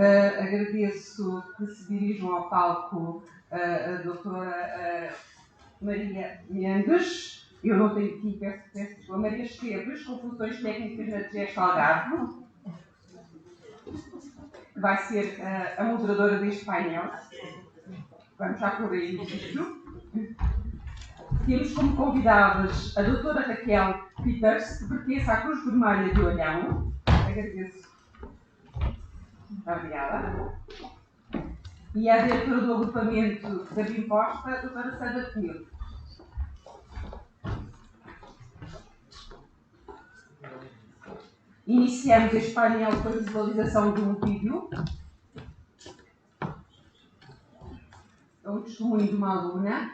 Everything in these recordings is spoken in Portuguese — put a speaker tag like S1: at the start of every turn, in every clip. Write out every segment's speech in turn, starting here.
S1: Agradeço que se dirijam ao palco a doutora Maria Mendes. Eu não tenho aqui, peço desculpa, Maria Esteves, com funções técnicas na TGEST Algarve, que vai ser a moderadora deste painel. Vamos já por aí isto. Temos como convidadas a doutora Raquel Peters, que pertence à Cruz Vermelha de Olhão. Agradeço. Muito obrigada. E a diretora do agrupamento da Bimposta, a doutora Sandra Pinheiro. Iniciamos este painel com a visualização de um vídeo. É um testemunho de uma aluna.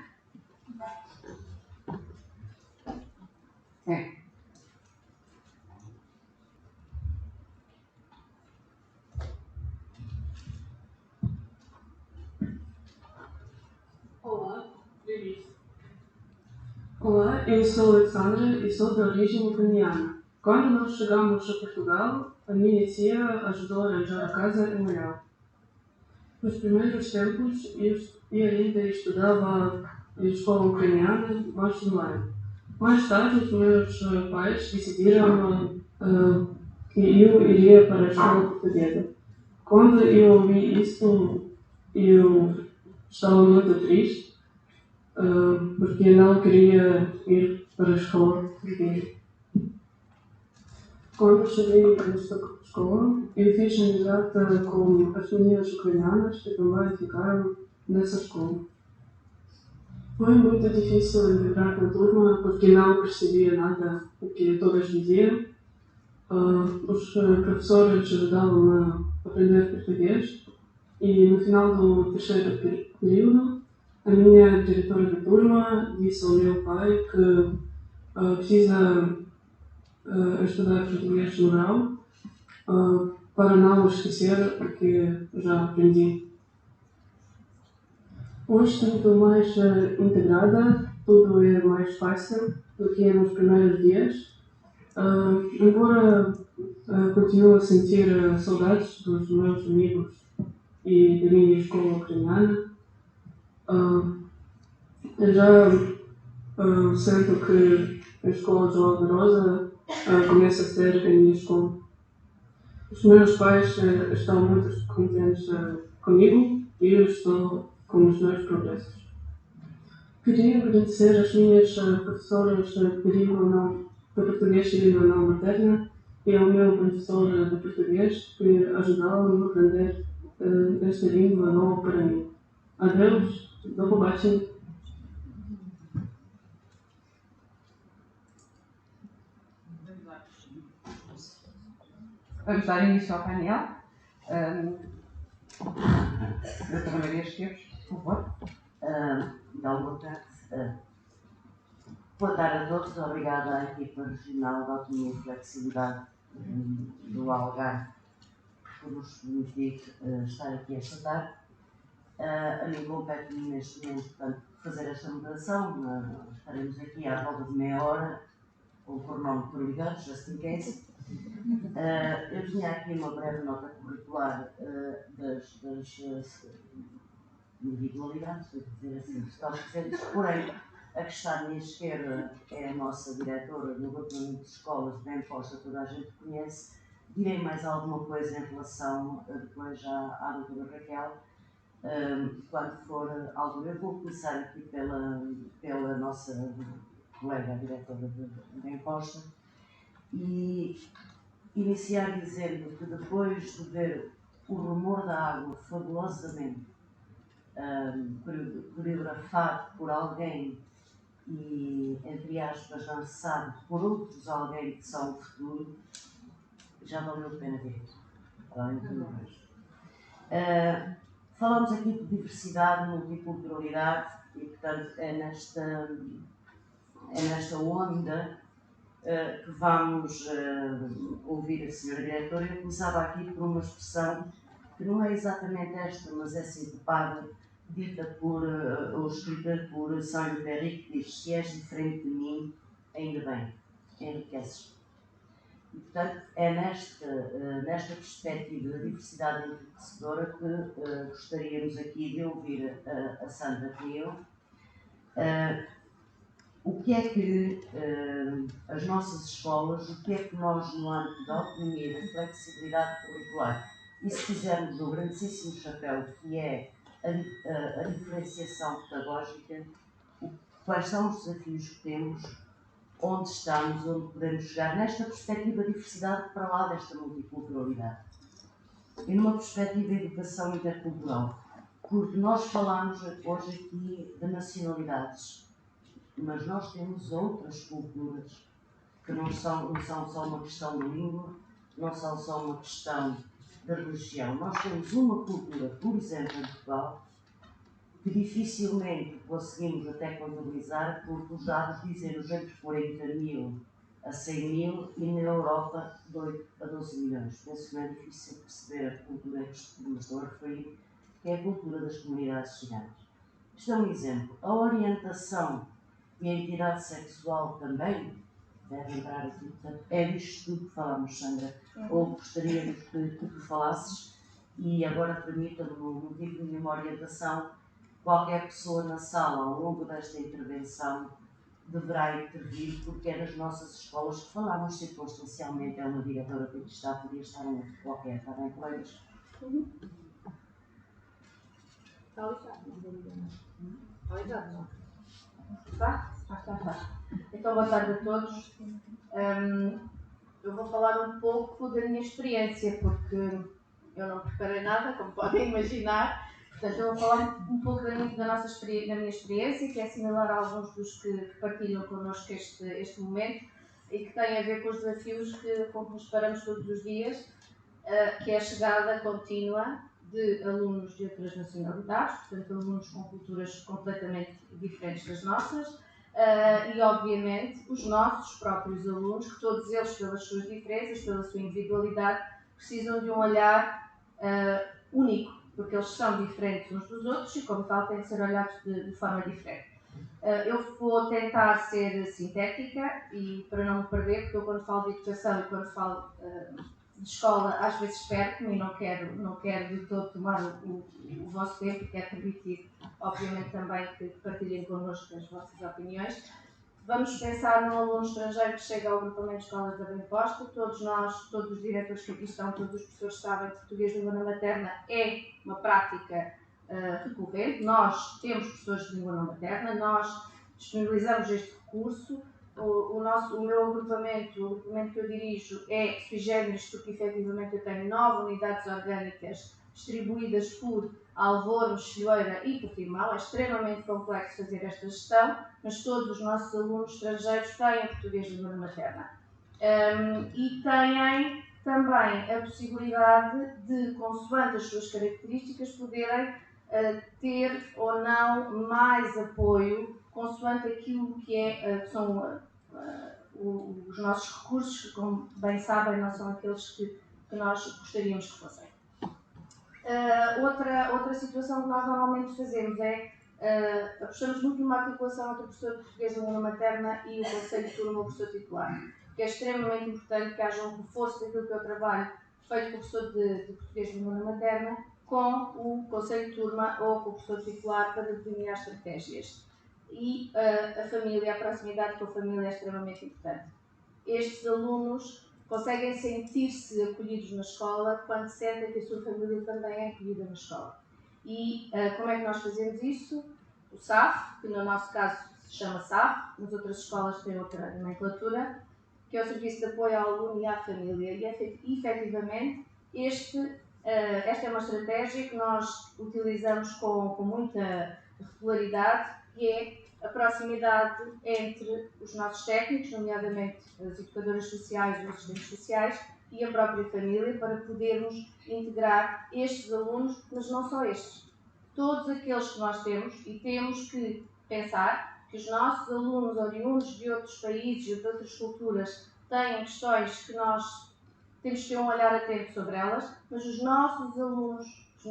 S2: Olá, eu sou Alexandra e sou de origem ucraniana. Quando nós chegamos a Portugal, a minha tia ajudou a arranjar a casa em Olhão. Nos primeiros tempos, eu ainda estudava em escola ucraniana, mas no ano. Mais tarde, os meus pais decidiram que eu iria para a escola portuguesa. Quando eu ouvi isto, eu estava muito triste, porque não queria ir para a escola portuguesa. Quando cheguei nesta escola, eu fiz amizade com as meninas ucranianas que também ficaram nessa escola. Foi muito difícil integrar na turma porque não percebia nada do que todas diziam. Os professores ajudavam a aprender português e no final do terceiro período, a minha diretora de turma disse ao meu pai que precisa estudar português no grau para não esquecer o que já aprendi. Hoje sinto mais integrada, tudo é mais fácil do que nos primeiros dias. Embora continue a sentir saudades dos meus amigos e da minha escola ucraniana, já sinto que a escola de Algarosa começa a ser a minha escola. Os meus pais estão muito contentes comigo e eu estou com os meus progressos. Queria agradecer às minhas professoras de português de língua não materna e ao meu professor de português que ajudaram-me a aprender esta língua nova para mim. Adeus, do побачення.
S1: Vamos dar início ao painel. Doutora Maria Esteves, por favor.
S3: Então, boa tarde. Boa tarde a todos. Obrigada à equipa regional da Autonomia e Flexibilidade do Algarve por nos permitir estar aqui esta tarde. A mim compete-me neste momento, portanto, fazer esta moderação. Estaremos aqui à volta de meia hora, com o cronómetro ligado, just in case. Eu tinha aqui uma breve nota curricular das individualidades, vou dizer assim, que estão presentes, porém, a que está à minha esquerda é a nossa diretora do agrupamento de escolas de Bimposta, toda a gente conhece. Direi mais alguma coisa em relação, depois já à doutora Raquel, quando for algo. Eu vou começar aqui pela nossa colega diretora de Bimposta e iniciar dizendo que depois de ver o rumor da água fabulosamente coreografado por alguém e, entre aspas, dançado por outros alguém que são o futuro, já valeu a pena ver. Falamos aqui de diversidade, multiculturalidade e, portanto, é nesta onda que vamos ouvir a senhora diretora. Eu começava aqui por uma expressão que não é exatamente esta, mas é sincopada, dita ou escrita por Saint-Exupéry, que diz: se és diferente de mim, ainda bem, enriqueces. E, portanto, é nesta perspectiva da diversidade enriquecedora que gostaríamos aqui de ouvir a Sandra Pio. O que é que as nossas escolas, o que é que nós, no âmbito da autonomia e da flexibilidade curricular, e se fizermos o grandíssimo chapéu que é a diferenciação pedagógica, quais são os desafios que temos, onde estamos, onde podemos chegar, nesta perspectiva de diversidade para lá desta multiculturalidade. E numa perspectiva de educação intercultural, porque nós falamos hoje aqui de nacionalidades, mas nós temos outras culturas que não são só uma questão de língua, não são só uma questão de religião. Nós temos uma cultura, por exemplo, em Portugal, que dificilmente conseguimos até contabilizar, porque os dados dizem-nos entre 40.000 a 100.000 e na Europa de 8 a 12 milhões. Penso que não é difícil perceber a cultura que me estou a referir, que é a cultura das comunidades ciganas. Isto é um exemplo. A orientação e a identidade sexual também deve entrar aqui. Portanto, é disto tudo que falamos, Sandra. Ou gostaríamos que tu falasses, e agora permita-me, no motivo de nenhuma orientação, qualquer pessoa na sala ao longo desta intervenção deverá intervir, porque é nas nossas escolas que falamos circunstancialmente. É uma diretora que aqui está, podia estar em outro qualquer, está bem, colegas?
S4: Então, boa tarde a todos. Eu vou falar um pouco da minha experiência, porque eu não preparei nada, como podem imaginar. Portanto, eu vou falar um pouco da minha experiência, que é similar a alguns dos que partilham connosco este momento e que tem a ver com os desafios com que nos deparamos todos os dias, que é a chegada contínua de alunos de outras nacionalidades, portanto, alunos com culturas completamente diferentes das nossas, e, obviamente, os nossos próprios alunos, que todos eles, pelas suas diferenças, pela sua individualidade, precisam de um olhar único, porque eles são diferentes uns dos outros e, como tal, têm que ser olhados de forma diferente. Eu vou tentar ser sintética e para não me perder, porque eu quando falo de educação e quando falo de escola, às vezes perco-me e não quero de todo tomar o vosso tempo, quero permitir, obviamente, também que partilhem connosco as vossas opiniões. Vamos pensar num aluno estrangeiro que chega ao agrupamento de escolas da Bem Posta. Todos nós, todos os diretores que aqui estão, todos os professores sabem que português de língua não materna é uma prática recorrente. Nós temos professores de língua não materna, nós disponibilizamos este recurso. O meu agrupamento, o agrupamento que eu dirijo, é sui generis, porque efetivamente eu tenho 9 unidades orgânicas distribuídas por Alvor, Mexilheira e Portimão. É extremamente complexo fazer esta gestão, mas todos os nossos alunos estrangeiros têm português de língua materna. E têm também a possibilidade de, consoante as suas características, poderem ter ou não mais apoio, consoante aquilo que são os nossos recursos, que, como bem sabem, não são aqueles que nós gostaríamos que fossem. Outra situação que nós normalmente fazemos é apostamos muito numa articulação entre o professor de português de língua materna e o conselho de turma, o professor titular, porque é extremamente importante que haja um reforço daquilo que é o trabalho feito com o professor de português de língua materna com o conselho de turma ou com o professor titular para determinar estratégias. E a família, a proximidade com a família é extremamente importante. Estes alunos conseguem sentir-se acolhidos na escola quando sentem que a sua família também é acolhida na escola. E como é que nós fazemos isso? O SAF, que no nosso caso se chama SAF, nas outras escolas tem outra nomenclatura, que é o Serviço de Apoio ao Aluno e à Família. E efetivamente, esta é uma estratégia que nós utilizamos com muita regularidade, que é a proximidade entre os nossos técnicos, nomeadamente as educadoras sociais, os assistentes sociais e a própria família, para podermos integrar estes alunos, mas não só estes. Todos aqueles que nós temos, e temos que pensar que os nossos alunos oriundos de outros países e de outras culturas têm questões que nós temos que ter um olhar atento sobre elas, mas os nossos alunos que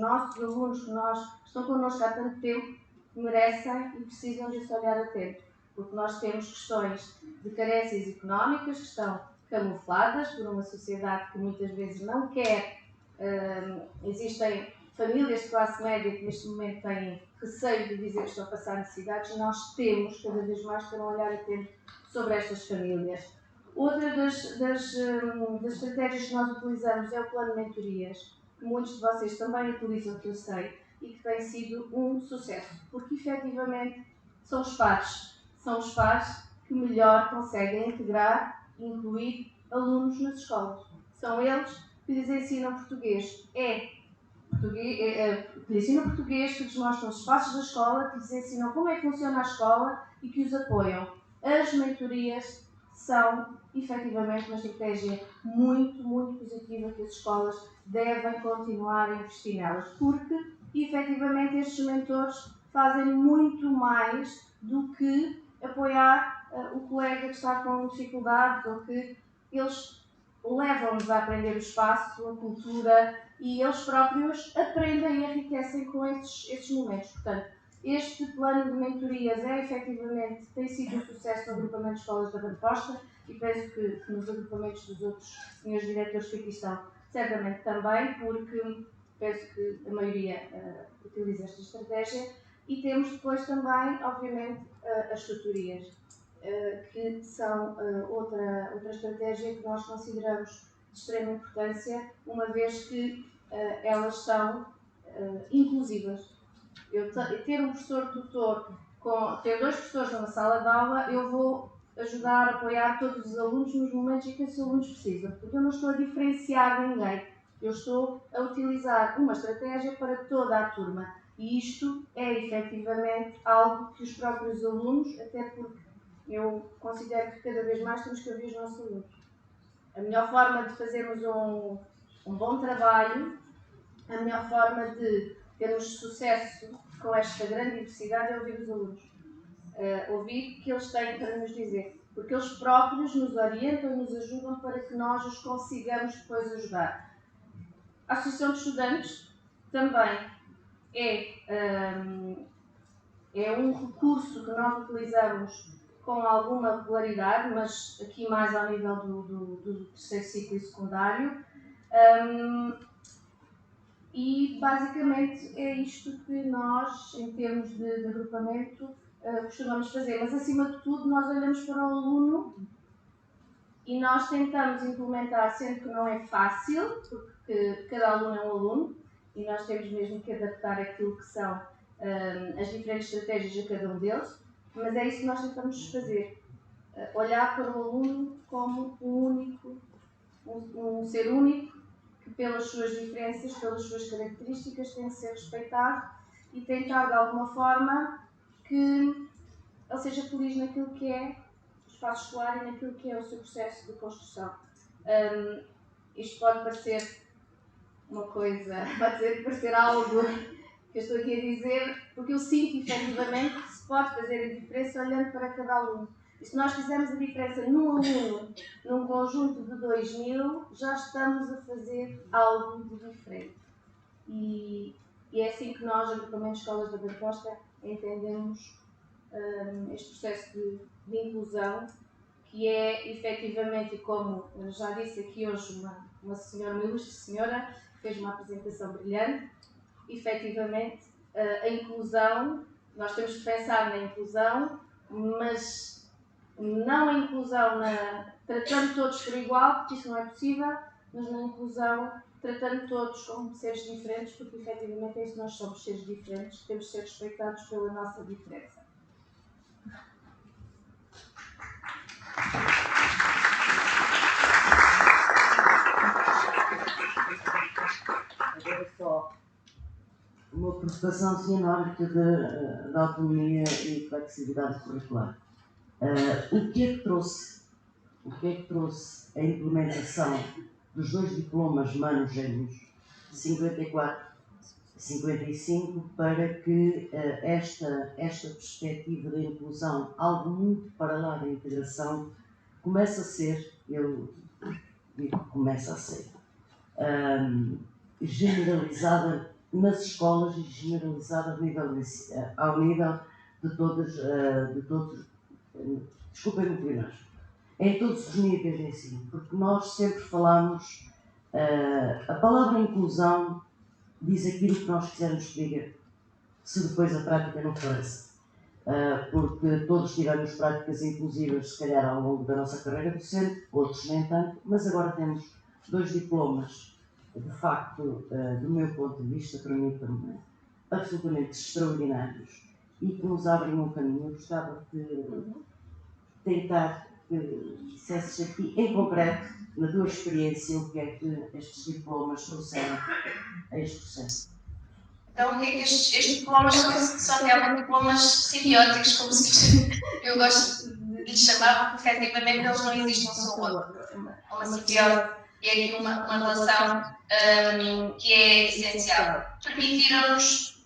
S4: estão connosco há tanto tempo, merecem e precisam desse olhar atento, porque nós temos questões de carências económicas que estão camufladas por uma sociedade que muitas vezes não quer. Existem famílias de classe média que neste momento têm receio de dizer que estão a passar necessidades, e nós temos cada vez mais ter um olhar atento sobre estas famílias. Outra das estratégias que nós utilizamos é o plano de mentorias, que muitos de vocês também utilizam, que eu sei, e que tem sido um sucesso, porque efetivamente são os pares que melhor conseguem integrar e incluir alunos nas escolas. São eles que lhes ensinam português. Que lhes ensinam português, que lhes mostram os espaços da escola, que lhes ensinam como é que funciona a escola e que os apoiam. As mentorias são, efetivamente, uma estratégia muito, muito positiva que as escolas devem continuar a investir nelas, porque, efetivamente, estes mentores fazem muito mais do que apoiar o colega que está com dificuldades, ou que eles levam-nos a aprender o espaço, a cultura, e eles próprios aprendem e enriquecem com estes momentos. Portanto, este plano de mentorias efetivamente tem sido um sucesso no agrupamento de escolas da Resposta, e penso que nos agrupamentos dos outros senhores diretores que aqui estão, certamente também, porque penso que a maioria utiliza esta estratégia. E temos depois também, obviamente, as tutorias, que são outra estratégia que nós consideramos de extrema importância, uma vez que elas são inclusivas. Eu ter um professor tutor, ter dois professores numa sala de aula, eu vou ajudar, apoiar todos os alunos nos momentos em que esses alunos precisam. Porque eu não estou a diferenciar ninguém, eu estou a utilizar uma estratégia para toda a turma. E isto é efetivamente algo que os próprios alunos, até porque eu considero que cada vez mais temos que ouvir os nossos alunos. A melhor forma de fazermos um bom trabalho, a melhor forma de termos sucesso com esta grande diversidade é ouvir os alunos. Ouvir o que eles têm para nos dizer. Porque eles próprios nos orientam e nos ajudam para que nós os consigamos depois ajudar. A Associação de Estudantes também é um recurso que nós utilizamos com alguma regularidade, mas aqui mais ao nível do terceiro ciclo e secundário. E basicamente é isto que nós, em termos de agrupamento, costumamos fazer. Mas acima de tudo, nós olhamos para o aluno e nós tentamos implementar, sendo que não é fácil, porque cada aluno é um aluno e nós temos mesmo que adaptar aquilo que são as diferentes estratégias a cada um deles, mas é isso que nós tentamos fazer. Olhar para o aluno como um ser único, que pelas suas diferenças, pelas suas características tem que ser respeitado e tentar de alguma forma que ele seja feliz naquilo que é o espaço escolar e naquilo que é o seu processo de construção. Isto pode parecer uma coisa, pode parecer algo que eu estou aqui a dizer, porque eu sinto efetivamente que se pode fazer a diferença olhando para cada aluno. E se nós fizermos a diferença num aluno, num conjunto de 2000, já estamos a fazer algo de diferente. E é assim que nós, agrupamento de escolas da Resposta, entendemos este processo de inclusão, que é efetivamente, e como já disse aqui hoje uma ilustre senhora, fez uma apresentação brilhante, efetivamente a inclusão, nós temos que pensar na inclusão, mas não a inclusão tratando todos por igual, porque isso não é possível, mas na inclusão tratando todos como seres diferentes, porque efetivamente é isso, nós somos seres diferentes, temos de ser respeitados pela nossa diferença.
S3: Agora só uma preocupação cienórica da autonomia e flexibilidade curricular. O que é que trouxe a implementação dos dois diplomas Mano-Gêmeos 54 e 55 para que esta perspectiva da inclusão, algo muito para lá da integração, comece a ser, eu digo que começa a ser, generalizada nas escolas e generalizada ao nível de todos, desculpem-me o em todos os níveis de ensino, porque nós sempre falamos, a palavra inclusão diz aquilo que nós quisermos que diga, se depois a prática não for essa. Porque todos tivemos práticas inclusivas, se calhar, ao longo da nossa carreira docente, outros nem tanto, mas agora temos 2 diplomas, de facto, do meu ponto de vista, para mim também, absolutamente extraordinários e que nos abrem um caminho. Eu gostava de tentar que dissesses aqui, em concreto, na tua experiência, o que é que estes diplomas trouxeram a este processo.
S5: Então, estes diplomas são realmente diplomas simbióticos, como eu gosto de lhes chamar, porque efetivamente eles não existem um sem o outro. É uma simbiose e é aqui uma relação que é essencial. Permitiram-nos,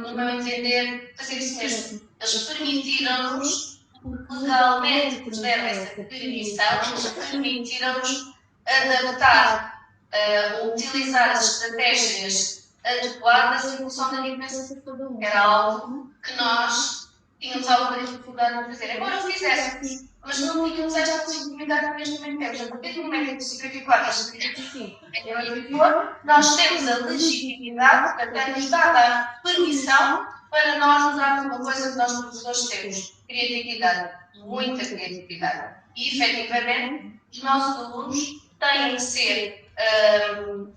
S5: no meu entender, fazer isso mesmo. Eles permitiram-nos, legalmente, nos deram essa permissão, eles permitiram-nos adaptar ou utilizar as estratégias adequadas em função da diferença de cada um. Era algo que nós tínhamos alguma dificuldade em fazer. Embora o fizéssemos, mas não tínhamos esta legitimidade que neste momento temos. A partir do momento em que o 54 e 55 é em vigor, nós temos a legitimidade, portanto, é-nos dada a permissão para nós mudarmos uma coisa que nós professores temos. Criatividade, muita criatividade. E, efetivamente, os nossos alunos têm que ser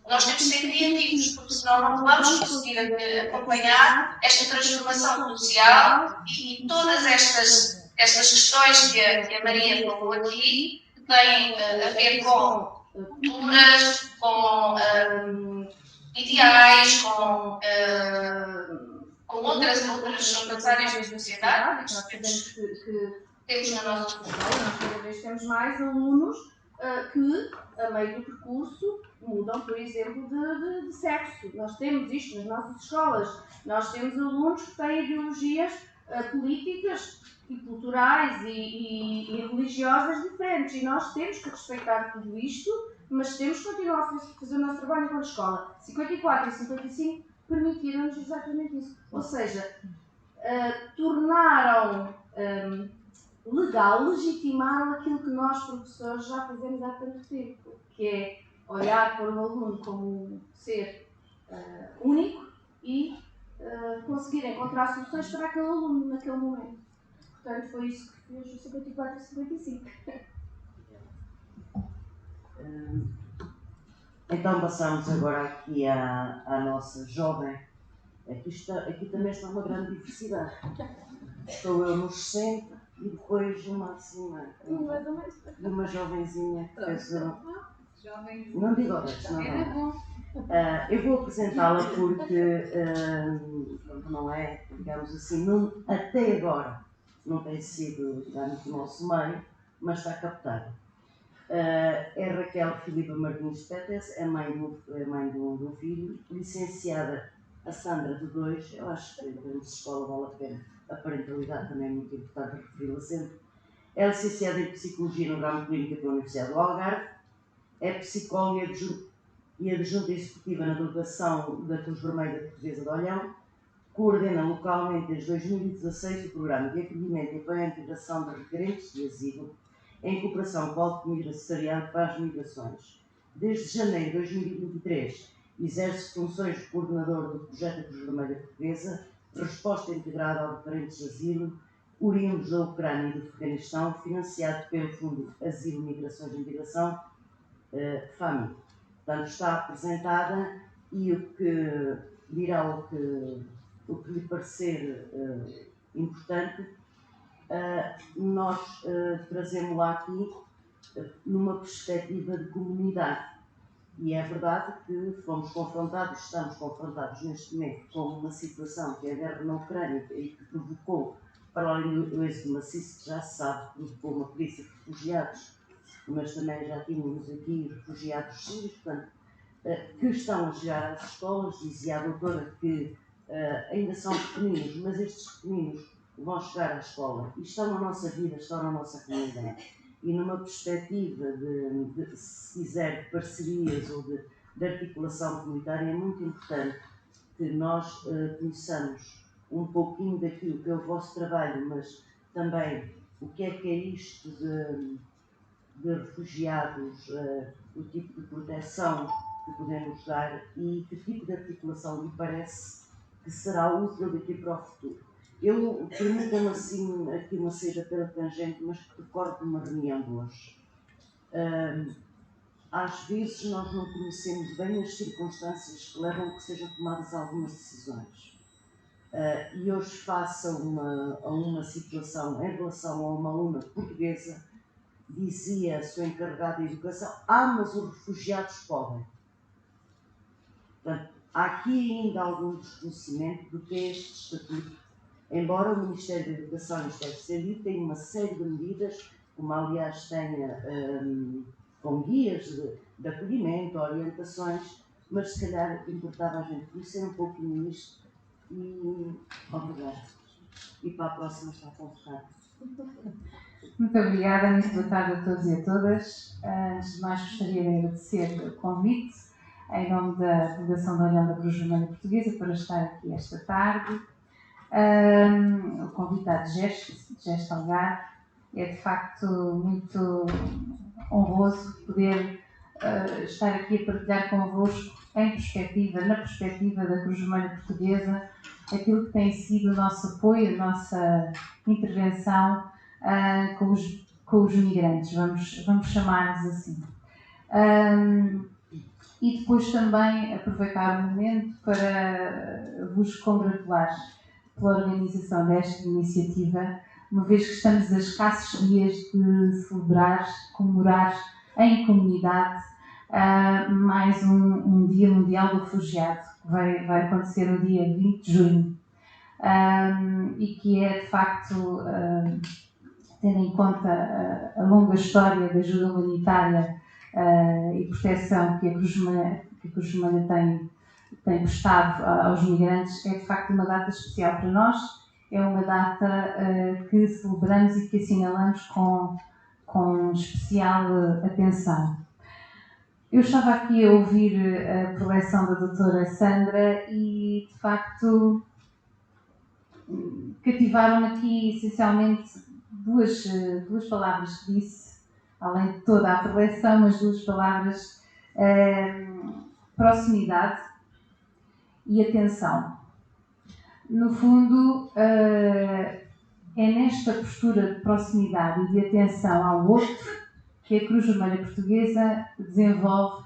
S5: nós temos que ser criativos, porque senão não vamos conseguir acompanhar esta transformação social e todas estas questões que a Maria falou aqui, que têm a ver com culturas, com ideais, com outras áreas da sociedade, que nós sabemos que temos na nossa escola. Nós cada vez temos mais alunos que, a meio do percurso, mudam, por exemplo, de sexo. Nós temos isto nas nossas escolas. Nós temos alunos que têm ideologias políticas e culturais e religiosas diferentes. E nós temos que respeitar tudo isto, mas temos que continuar a fazer o nosso trabalho enquanto escola. 54 e 55 permitiram-nos exatamente isso. Ou seja, tornaram legal, legitimaram aquilo que nós, professores, já fazemos há tanto tempo, que é olhar para um aluno como um ser único e conseguir encontrar soluções para aquele aluno naquele momento. Portanto, foi isso que fez o 54 e 55.
S3: Então passamos agora aqui à nossa jovem. Aqui também está uma grande diversidade. Estou eu nos 60 e depois uma acima de uma jovenzinha que fez não digo outras, não. Eu vou apresentá-la porque não é, digamos assim, até agora não tem sido, digamos, do nosso meio, mas está captada. É Raquel Filipa Martins Petes, é mãe de um filho, licenciada a Sandra de 2, eu acho que em termos de escola vale a pena, a parentalidade também é muito importante referi-la sempre. É licenciada em Psicologia no ramo clínica pela Universidade do Algarve, é psicóloga e adjunta executiva na delegação da Cruz Vermelha Portuguesa de Olhão, coordena localmente desde 2016 o programa de acolhimento e apoio à integração de requerentes de asilo, em cooperação com o Alto Comissariado para as Migrações. Desde janeiro de 2023, exerce funções de coordenador do projeto da Cruz Vermelha Portuguesa, resposta integrada aos requerentes de asilo, oriundos da Ucrânia e do Afeganistão, financiado pelo Fundo Asilo, Migrações e Integração, FAMI. Portanto, está apresentada e o que dirá o que lhe parecer importante, nós trazemos-la aqui numa perspectiva de comunidade. E é verdade que estamos confrontados neste momento com uma situação que é a guerra na Ucrânia e que provocou, para além do êxodo maciço, que já se sabe, provocou uma crise de refugiados, mas também já tínhamos aqui refugiados sírios, portanto, que estão a chegar às escolas. Dizia a doutora que ainda são pequeninos, mas estes pequeninos vão chegar à escola e estão na nossa vida, estão na nossa comunidade. E numa perspectiva de se quiser, de parcerias ou de articulação comunitária, é muito importante que nós conheçamos um pouquinho daquilo que é o vosso trabalho, mas também o que é isto de refugiados, o tipo de proteção que podemos dar e que tipo de articulação lhe parece que será útil daqui para o futuro. Eu permita-me assim aqui uma saída pela tangente, mas que recordo de uma reunião de hoje. Às vezes nós não conhecemos bem as circunstâncias que levam a que sejam tomadas algumas decisões. E hoje face a uma situação em relação a uma aluna portuguesa, dizia a sua encarregada de educação: mas os refugiados podem. Portanto, há aqui ainda algum desconhecimento do que é este estatuto, embora o Ministério da Educação, isto deve ser dito, tenha uma série de medidas, como aliás tenha com guias de acolhimento, orientações, mas se calhar importava a gente conhecer um pouquinho isto e obrigado. E para a próxima está convocado.
S6: Muito obrigada, muito boa tarde a todos e a todas. Antes de mais, gostaria de agradecer o convite em nome da Fundação da Olhão da Cruz Vermelha Portuguesa para estar aqui esta tarde. O convidado Gesto Algarve, é de facto muito honroso poder estar aqui a partilhar convosco na perspectiva da Cruz Vermelha Portuguesa, aquilo que tem sido o nosso apoio, a nossa intervenção com os migrantes, vamos chamar-nos assim. E depois também aproveitar o momento para vos congratular pela organização desta iniciativa, uma vez que estamos a escassos dias de comemorar em comunidade mais um Dia Mundial do Refugiado, que vai acontecer no dia 20 de junho, e que é de facto, tendo em conta a longa história de ajuda humanitária e proteção que a Cruz Vermelha tem prestado aos migrantes, é de facto uma data especial para nós, é uma data que celebramos e que assinalamos com especial atenção. Eu estava aqui a ouvir a preleção da doutora Sandra e, de facto, cativaram-me aqui essencialmente duas palavras que disse, além de toda a preleção, mas duas palavras: proximidade e atenção. No fundo, é nesta postura de proximidade e de atenção ao outro que a Cruz Vermelha Portuguesa desenvolve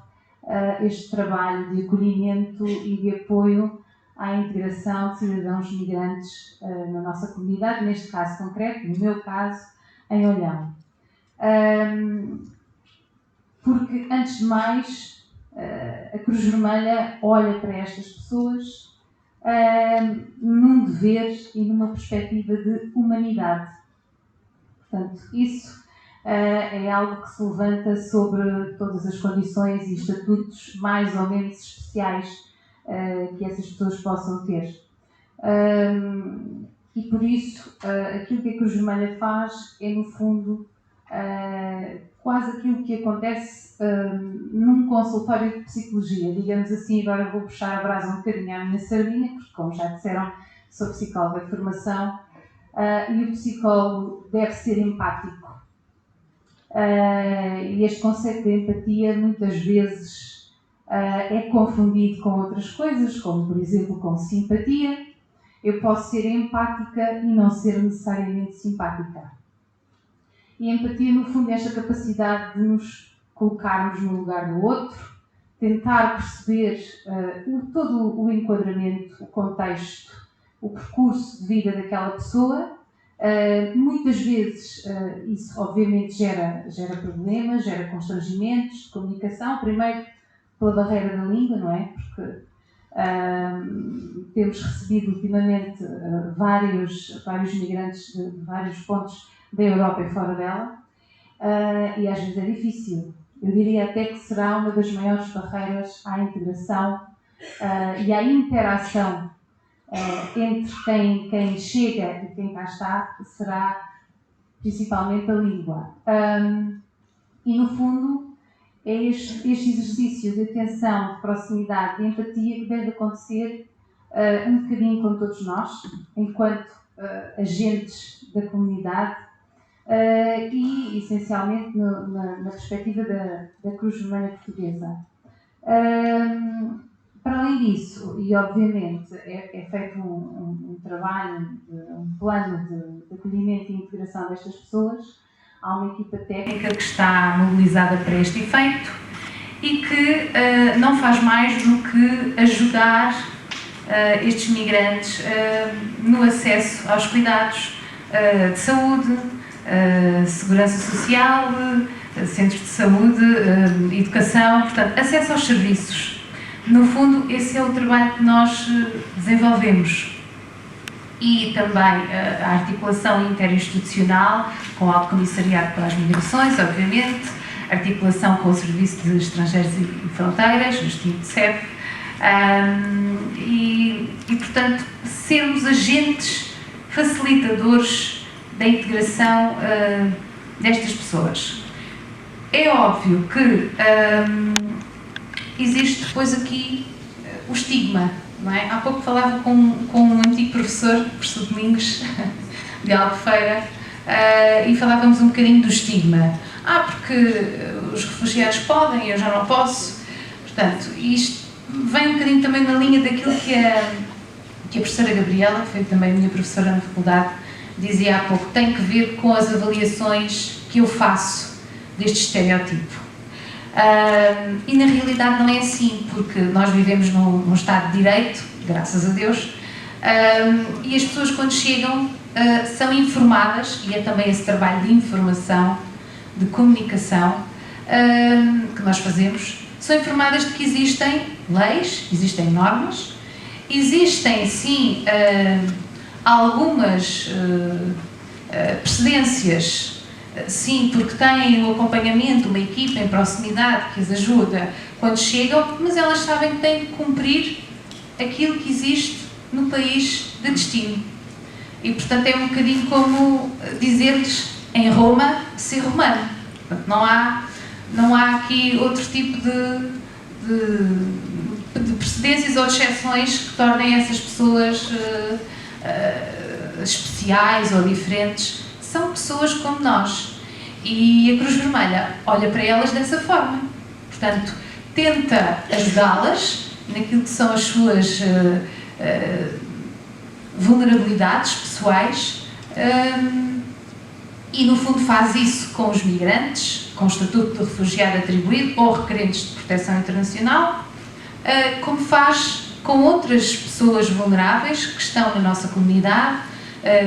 S6: este trabalho de acolhimento e de apoio à integração de cidadãos migrantes na nossa comunidade, neste caso concreto, no meu caso, em Olhão. Porque, antes de mais, a Cruz Vermelha olha para estas pessoas num dever e numa perspectiva de humanidade. Portanto, isso é algo que se levanta sobre todas as condições e estatutos mais ou menos especiais que essas pessoas possam ter. E por isso, aquilo que a Cruz Vermelha faz é, no fundo, quase aquilo que acontece num consultório de psicologia, digamos assim. Agora vou puxar a brasa um bocadinho à minha sardinha, porque, como já disseram, sou psicóloga de formação, e o psicólogo deve ser empático. E este conceito de empatia muitas vezes é confundido com outras coisas, como por exemplo com simpatia. Eu posso ser empática e não ser necessariamente simpática. E a empatia, no fundo, é esta capacidade de nos colocarmos no lugar do outro, tentar perceber todo o enquadramento, o contexto, o percurso de vida daquela pessoa. Muitas vezes isso obviamente gera problemas, gera constrangimentos de comunicação, primeiro pela barreira da língua, não é? Porque temos recebido ultimamente vários migrantes de vários pontos da Europa e fora dela, e às vezes é difícil. Eu diria até que será uma das maiores barreiras à integração e à interação entre quem chega e quem cá está, será principalmente a língua. E, no fundo, é este exercício de atenção, de proximidade, de empatia que deve acontecer um bocadinho com todos nós, enquanto agentes da comunidade, e essencialmente na perspectiva da Cruz Vermelha Portuguesa. Para além disso, e obviamente é feito um trabalho, um plano de acolhimento e integração destas pessoas, há uma equipa técnica que está mobilizada para este efeito e que não faz mais do que ajudar estes migrantes no acesso aos cuidados de saúde, segurança social, centros de saúde, educação, portanto, acesso aos serviços. No fundo, esse é o trabalho que nós desenvolvemos. E também a articulação interinstitucional com o Alto Comissariado para as Migrações, obviamente, articulação com o Serviço de Estrangeiros e Fronteiras, o extinto CEP, portanto, sermos agentes facilitadores da integração destas pessoas. É óbvio que existe depois aqui o estigma, não é? Há pouco falava com um antigo professor Domingos, de Albufeira, e falávamos um bocadinho do estigma. Porque os refugiados podem, eu já não posso. Portanto, isto vem um bocadinho também na linha daquilo que a professora Gabriela, que foi também minha professora na faculdade, dizia há pouco, tem que ver com as avaliações que eu faço deste estereótipo. E na realidade não é assim, porque nós vivemos num Estado de Direito, graças a Deus, e as pessoas quando chegam são informadas, e é também esse trabalho de informação, de comunicação que nós fazemos, são informadas de que existem leis, existem normas, existem sim algumas precedências, sim, porque têm um acompanhamento, uma equipa em proximidade que as ajuda quando chegam, mas elas sabem que têm que cumprir aquilo que existe no país de destino. E, portanto, é um bocadinho como dizer-lhes em Roma, ser romano. Portanto, não há aqui outro tipo de precedências ou de exceções que tornem essas pessoas especiais ou diferentes. São pessoas como nós. E a Cruz Vermelha olha para elas dessa forma. Portanto, tenta ajudá-las naquilo que são as suas vulnerabilidades pessoais e, no fundo, faz isso com os migrantes, com o estatuto de refugiado atribuído ou requerentes de proteção internacional, como faz com outras pessoas vulneráveis que estão na nossa comunidade,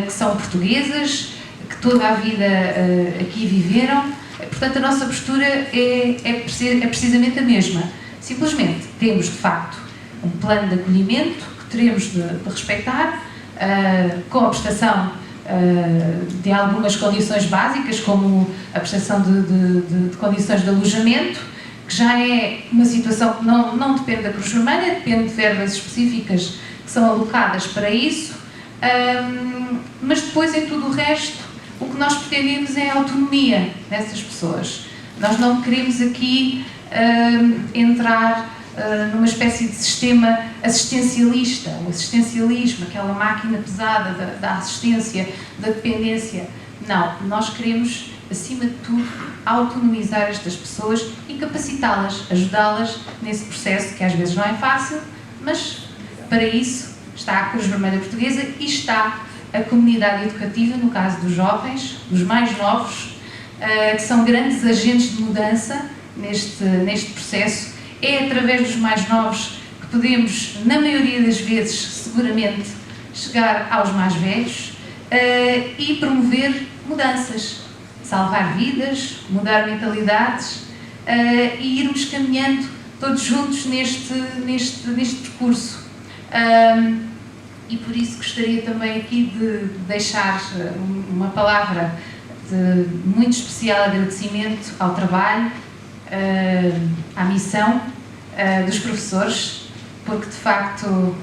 S6: que são portuguesas, que toda a vida aqui viveram. Portanto, a nossa postura é precisamente a mesma. Simplesmente temos, de facto, um plano de acolhimento que teremos de respeitar, com a prestação de algumas condições básicas, como a prestação de condições de alojamento, que já é uma situação que não depende da Cruz Vermelha, depende de verbas específicas que são alocadas para isso, mas depois em tudo o resto o que nós pretendemos é a autonomia dessas pessoas. Nós não queremos aqui entrar numa espécie de sistema assistencialista, o assistencialismo, aquela máquina pesada da assistência, da dependência. Não, nós queremos, acima de tudo, autonomizar estas pessoas e capacitá-las, ajudá-las nesse processo que às vezes não é fácil, mas para isso está a Cruz Vermelha Portuguesa e está a comunidade educativa, no caso dos jovens, dos mais novos, que são grandes agentes de mudança neste processo. É através dos mais novos que podemos, na maioria das vezes, seguramente, chegar aos mais velhos e promover mudanças, salvar vidas, mudar mentalidades e irmos caminhando todos juntos neste percurso. E por isso gostaria também aqui de deixar uma palavra de muito especial agradecimento ao trabalho, à missão dos professores, porque de facto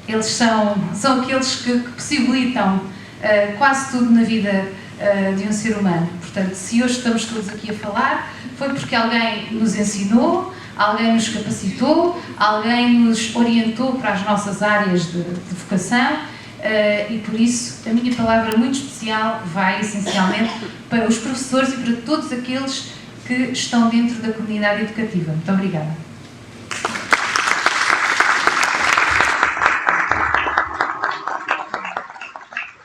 S6: eles são aqueles que possibilitam quase tudo na vida de um ser humano. Portanto, se hoje estamos todos aqui a falar, foi porque alguém nos ensinou, alguém nos capacitou, alguém nos orientou para as nossas áreas de vocação
S7: e por isso a minha palavra muito especial vai essencialmente para os professores e para todos aqueles que estão dentro da comunidade educativa. Muito obrigada.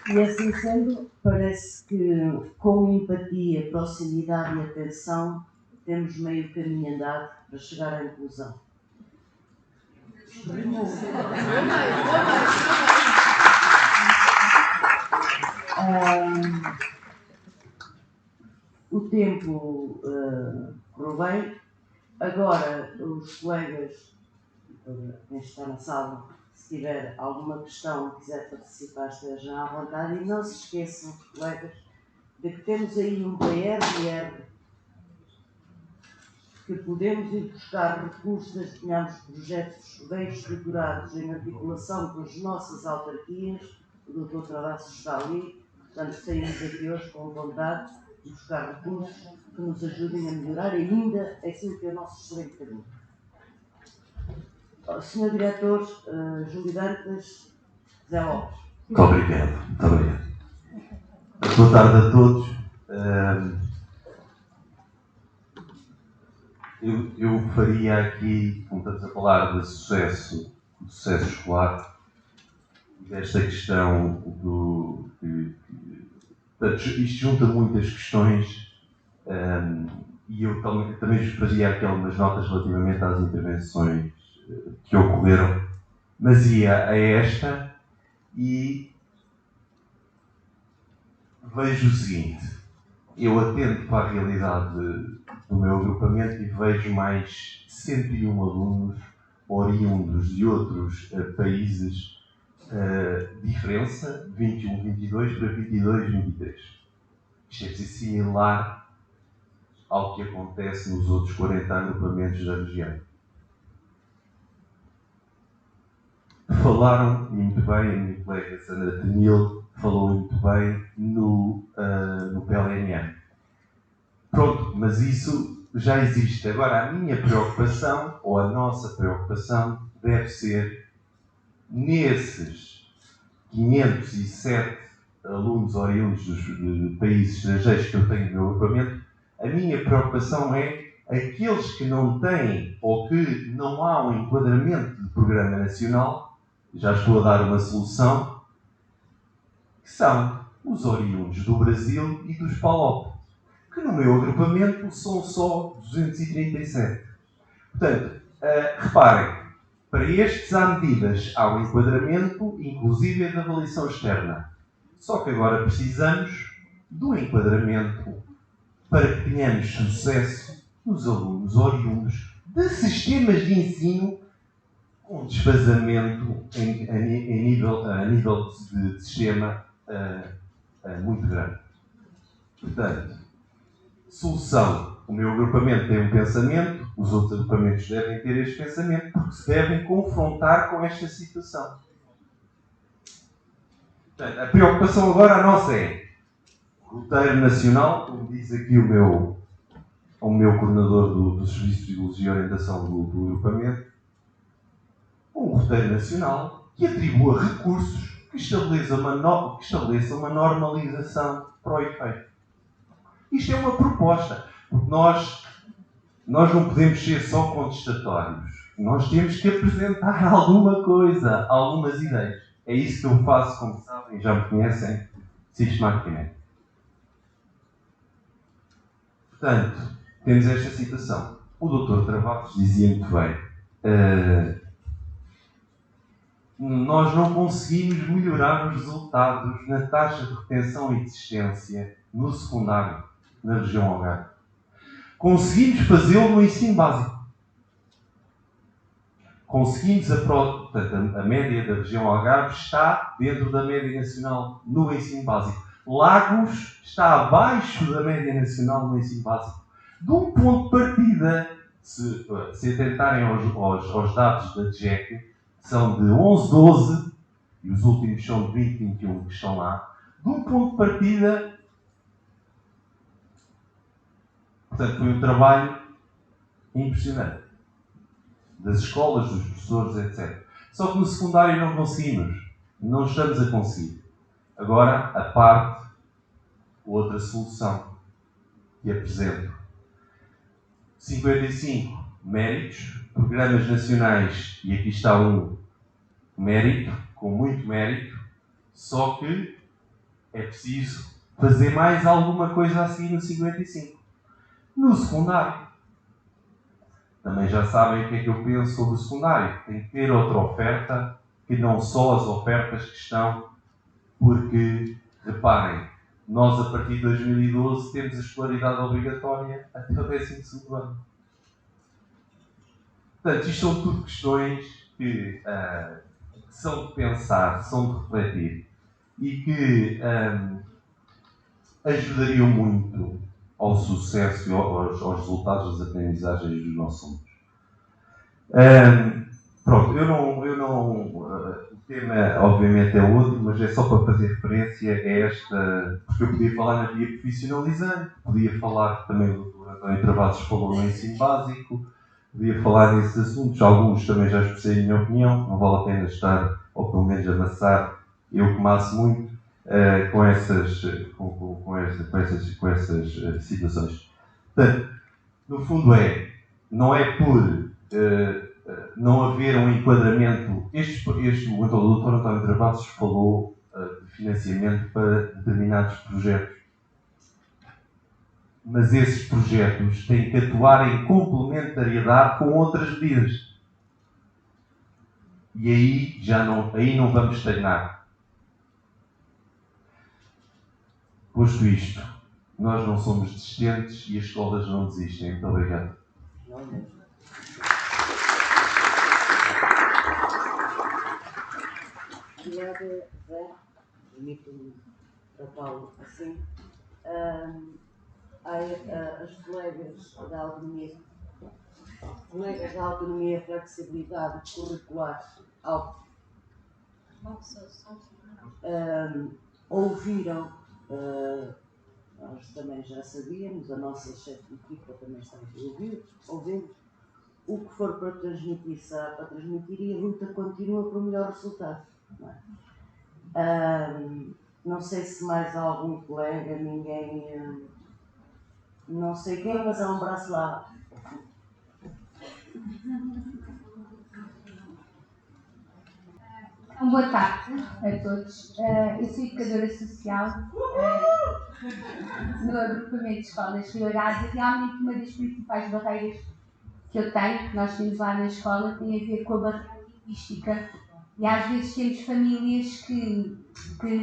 S3: E assim sendo, parece que com empatia, proximidade e atenção temos meio caminho andado para chegar à inclusão. O tempo correu bem. Agora, os colegas, quem está na sala, se tiver alguma questão e quiser participar, estejam à vontade. E não se esqueçam, colegas, de que temos aí um PRR que podemos ir buscar recursos, desde que tenhamos projetos bem estruturados em articulação com as nossas autarquias. O Dr. Travassos está ali, portanto saímos aqui hoje com vontade de buscar recursos que nos ajudem a melhorar ainda aquilo que é o nosso excelente caminho. Sr. Diretor, Júlio Dantas, Zé Lopes.
S8: Muito obrigado, muito obrigado. Boa tarde a todos. Eu faria aqui, como estamos a falar de sucesso escolar, desta questão isto junta muitas questões, e eu também vos faria aqui algumas notas relativamente às intervenções que ocorreram, mas ia a esta e vejo o seguinte: eu atento para a realidade do meu agrupamento e vejo mais 101 alunos oriundos de outros países, diferença 21-22 para 22-23. Isto é similar ao que acontece nos outros 40 agrupamentos da região. Falaram muito bem, a minha colega Sandra Tenil falou muito bem no PLNA. Pronto, mas isso já existe. Agora, a minha preocupação, ou a nossa preocupação, deve ser nesses 507 alunos oriundos de países estrangeiros que eu tenho no meu agrupamento. A minha preocupação é aqueles que não têm ou que não há um enquadramento de programa nacional. Já estou a dar uma solução, que são os oriundos do Brasil e dos PALOP, que no meu agrupamento são só 237. Portanto, reparem, para estes há medidas, há um enquadramento, inclusive da avaliação externa. Só que agora precisamos do enquadramento para que tenhamos sucesso nos alunos oriundos de sistemas de ensino com desfazamento a nível de sistema muito grande. Portanto, solução. O meu agrupamento tem um pensamento, os outros agrupamentos devem ter este pensamento, porque se devem confrontar com esta situação. Portanto, a preocupação agora nossa é roteiro nacional, como diz aqui o meu coordenador do Serviço de Biologia e Orientação do agrupamento, um roteiro nacional que atribua recursos que estabeleça uma normalização para o efeito. Isto é uma proposta, porque nós não podemos ser só contestatórios. Nós temos que apresentar alguma coisa, algumas ideias. É isso que eu faço, como sabem, já me conhecem, sistematicamente. Portanto, temos esta situação. O Dr. Travassos dizia muito bem, nós não conseguimos melhorar os resultados na taxa de retenção e desistência no secundário, na região Algarve. Conseguimos fazê-lo no ensino básico. Conseguimos, portanto, a média da região Algarve está dentro da média nacional no ensino básico. Lagos está abaixo da média nacional no ensino básico. De um ponto de partida, se atentarem aos dados da DGEC, são de 11-12, e os últimos são de 20-21 que estão lá, de um ponto de partida. Portanto, foi um trabalho impressionante. Das escolas, dos professores, etc. Só que no secundário não conseguimos. Não estamos a conseguir. Agora, a parte, outra solução que apresento. 55 méritos, programas nacionais, e aqui está um mérito, com muito mérito, só que é preciso fazer mais alguma coisa assim no 55. No secundário. Também já sabem o que é que eu penso sobre o secundário. Tem que ter outra oferta, que não só as ofertas que estão, porque, reparem, nós a partir de 2012 temos a escolaridade obrigatória até o 12º ano. Portanto, isto são tudo questões que são de pensar, são de refletir e que ajudariam muito ao sucesso e aos resultados das aprendizagens dos nossos alunos. Pronto, o tema obviamente é outro, mas é só para fazer referência a esta, porque eu podia falar na via profissionalizante, podia falar também do Dr. António Travassos falou no ensino básico, podia falar nesses assuntos, alguns também já expressei a minha opinião, não vale a pena estar, ou pelo menos amassar, eu que maço muito, com essas situações. Portanto, no fundo não é por não haver um enquadramento. O Dr. António Travassos falou de financiamento para determinados projetos. Mas esses projetos têm que atuar em complementariedade com outras medidas. E aí não vamos estagnar. Posto isto, nós não somos desistentes e as escolas não desistem. Muito obrigado.
S3: Obrigada, Zé. Permito-me tratá-lo assim. As colegas da autonomia e flexibilidade curricular ouviram, nós também já sabíamos, a nossa chefe de equipa também está ouvindo, o que for para transmitir será para transmitir e a luta continua para o melhor resultado. Não sei se mais algum colega, ninguém, não sei quem, mas há um braço lá.
S6: Boa tarde a todos. Eu sou educadora social no agrupamento de escolas Rioradas e realmente uma das principais barreiras que eu tenho, que nós temos lá na escola, tem a ver com a barreira linguística. E às vezes temos famílias que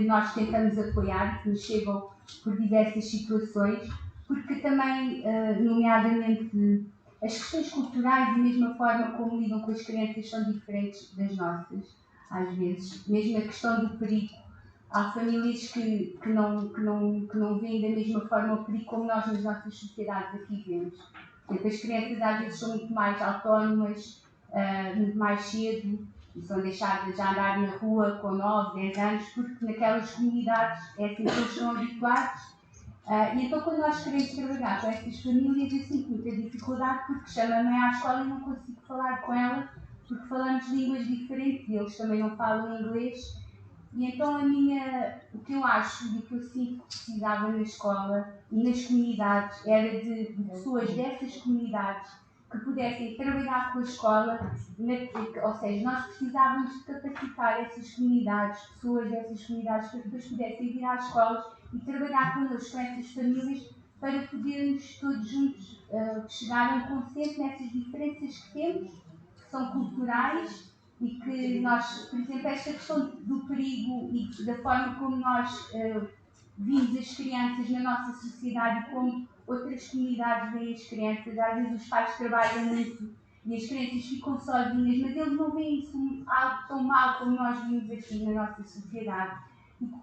S6: nós tentamos apoiar, que nos chegam por diversas situações, porque também, nomeadamente, as questões culturais e mesmo a forma como lidam com as crianças são diferentes das nossas, às vezes. Mesmo a questão do perigo. Há famílias que não veem da mesma forma o perigo como nós nas nossas sociedades aqui vemos. Portanto, as crianças às vezes são muito mais autónomas, muito mais cedo, e são deixadas a andar na rua com 9, 10 anos, porque naquelas comunidades é assim que eles estão habituados. E então, quando nós queremos trabalhar com estas famílias, eu sinto muita dificuldade, porque chamo a mãe à escola e não consigo falar com ela, porque falamos línguas diferentes e eles também não falam inglês. E então, o que eu acho e o que eu sinto que precisava na escola e nas comunidades era de pessoas dessas comunidades que pudessem trabalhar com a escola, ou seja, nós precisávamos de capacitar essas comunidades, pessoas dessas comunidades, para que depois pudessem vir às escolas e trabalhar connosco, com essas famílias, para podermos todos juntos chegar a um consenso nessas diferenças que temos, que são culturais, e que nós, por exemplo, esta questão do perigo e da forma como nós vimos as crianças na nossa sociedade e como outras comunidades veem as crianças, às vezes os pais trabalham muito e as crianças ficam sozinhas, mas eles não veem isso algo tão mal como nós vimos aqui na nossa sociedade.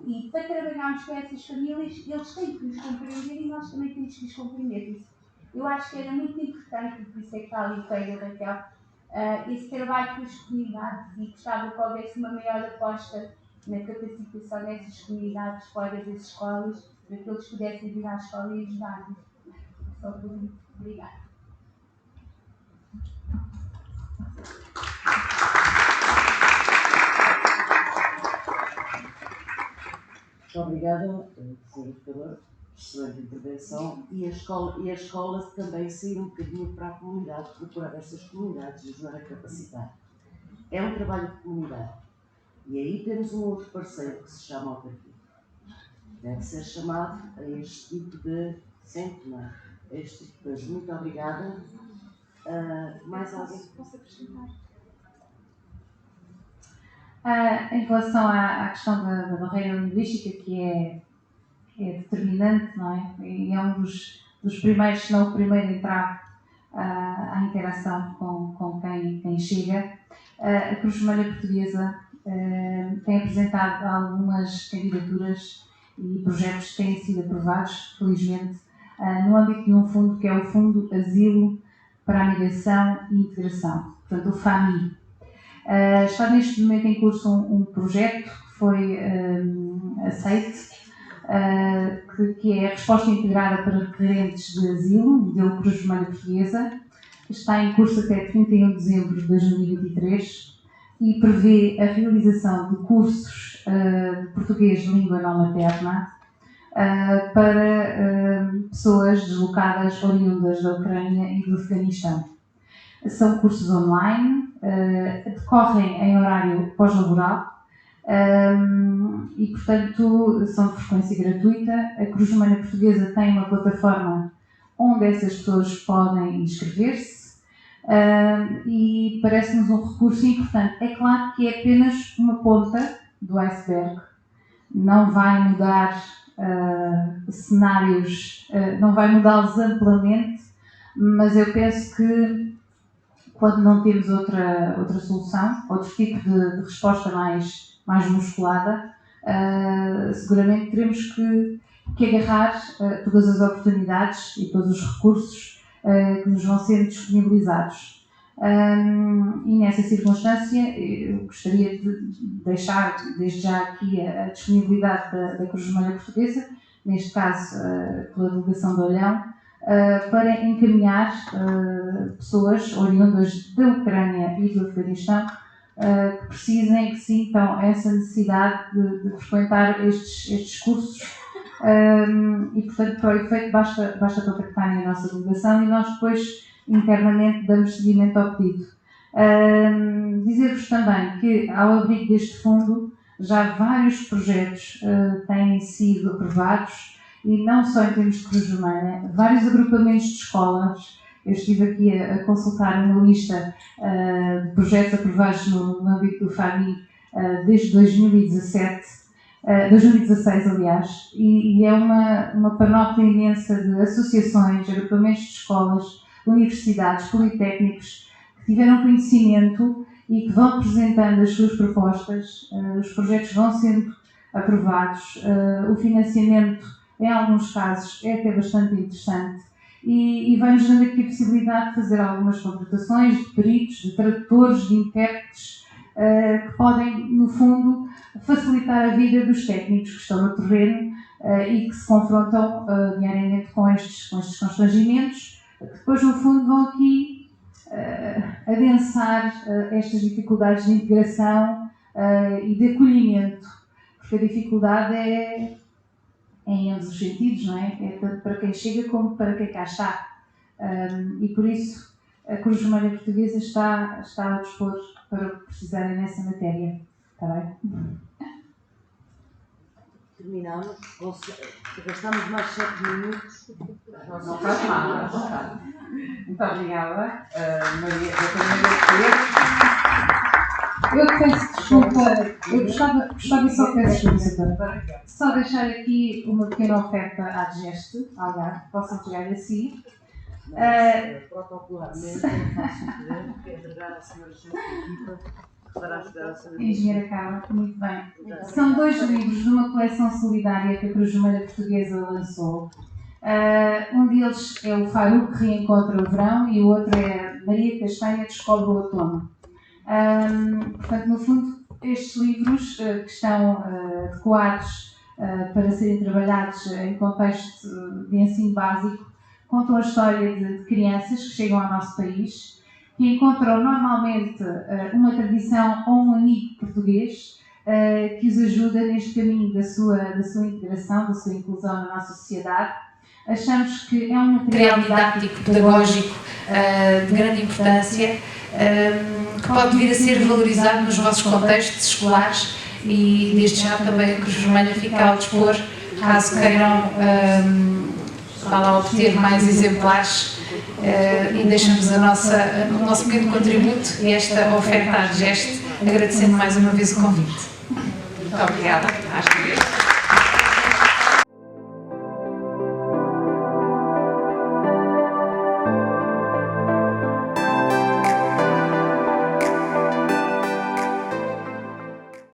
S6: E para trabalharmos com essas famílias, eles têm que nos compreender e nós também temos que os compreender. Eu acho que era muito importante, por isso é que está ali o Pedro e a Raquel, esse trabalho com as comunidades, e gostava que houvesse uma maior aposta na capacitação dessas comunidades fora das escolas, para que eles pudessem vir à escola e ajudar-nos. Só por isso. Obrigada.
S3: Muito obrigada, Sr. Educador, excelente intervenção. E a escola também sair um bocadinho para a comunidade, procurar essas comunidades e ajudar a capacitar. É um trabalho de comunidade. E aí temos um outro parceiro que se chama autarquia. Deve ser chamado a este tipo de centro, não é? A este tipo de coisas. Muito obrigada. Mais alguém que possa acrescentar?
S6: Em relação à questão da barreira linguística, que é determinante, não é? E é um dos primeiros, se não o primeiro entrave à interação com quem chega, a Cruz Vermelha Portuguesa tem apresentado algumas candidaturas e projetos que têm sido aprovados, felizmente, no âmbito de um fundo que é o Fundo Asilo para a Migração e Integração, portanto o FAMI. Está neste momento em curso um projeto que foi aceito, que é a resposta integrada para requerentes de asilo, modelo Cruz Vermelha Portuguesa. Está em curso até 31 de dezembro de 2023 e prevê a realização de cursos de português de língua não materna para pessoas deslocadas oriundas da Ucrânia e do Afeganistão. São cursos online, decorrem em horário pós-laboral e, portanto, são de frequência gratuita. A Cruz Vermelha Portuguesa tem uma plataforma onde essas pessoas podem inscrever-se e parece-nos um recurso importante. É claro que é apenas uma ponta do iceberg, não vai mudar cenários, não vai mudá-los amplamente, mas eu penso que quando não temos outra solução, outro tipo de resposta mais musculada, seguramente teremos que agarrar todas as oportunidades e todos os recursos que nos vão sendo disponibilizados. E nessa circunstância, eu gostaria de deixar desde já aqui a disponibilidade da Cruz Vermelha Portuguesa, neste caso pela delegação de Olhão, para encaminhar pessoas oriundas da Ucrânia e do Afeganistão que precisem, que sintam essa necessidade de frequentar estes cursos e, portanto, para o efeito basta contactarem a nossa delegação e nós depois internamente damos seguimento ao pedido. Dizer-vos também que, ao abrigo deste fundo, já vários projetos têm sido aprovados e não só em termos de Cruz Vermelha, vários agrupamentos de escolas. Eu estive aqui a consultar uma lista de projetos aprovados no âmbito do FAMI desde 2016, aliás, e é uma panóplia imensa de associações, agrupamentos de escolas, universidades, politécnicos, que tiveram conhecimento e que vão apresentando as suas propostas, os projetos vão sendo aprovados, o financiamento, em alguns casos, é até bastante interessante e vai-nos dando aqui a possibilidade de fazer algumas contratações de peritos, de tradutores, de intérpretes, que podem, no fundo, facilitar a vida dos técnicos que estão no terreno e que se confrontam diariamente com estes constrangimentos, que depois, no fundo, vão aqui adensar estas dificuldades de integração e de acolhimento, porque a dificuldade é em ambos os sentidos, não é? É tanto para quem chega como para quem cá está. E por isso a Cruz Vermelha Portuguesa está a dispor para o que precisarem nessa matéria. Está bem?
S3: Terminamos. Gastamos mais 7 minutos.
S1: Não faz mal. Muito obrigada, Maria Pedro.
S6: Eu peço desculpa, eu gostava só peço desculpa. Só deixar aqui uma pequena oferta à Digeste, Algarve, que possam chegar a si.
S3: Protocolarmente, eu faço poder, que é entregar à senhora chefe de equipa para ajudar a senhora.
S6: Engenheira Carla, muito bem. São 2 livros de uma coleção solidária que a Cruz Vermelha Portuguesa lançou. Um deles é o Faruque Reencontra o Verão e o outro é Maria Castanha Descobre o Outono. Portanto, no fundo, estes livros que estão adequados para serem trabalhados em contexto de ensino básico contam a história de crianças que chegam ao nosso país, que encontram normalmente uma tradição ou um amigo português que os ajuda neste caminho da sua integração, da sua inclusão na nossa sociedade. Achamos que é um material didático, pedagógico, de grande importância, que pode vir a ser valorizado nos vossos contextos escolares, e desde já também a Cruz Vermelha fica ao dispor, caso queiram obter mais exemplares, e deixamos o nosso pequeno contributo e esta oferta à GEST, agradecendo mais uma vez o convite.
S1: Muito obrigada. Acho que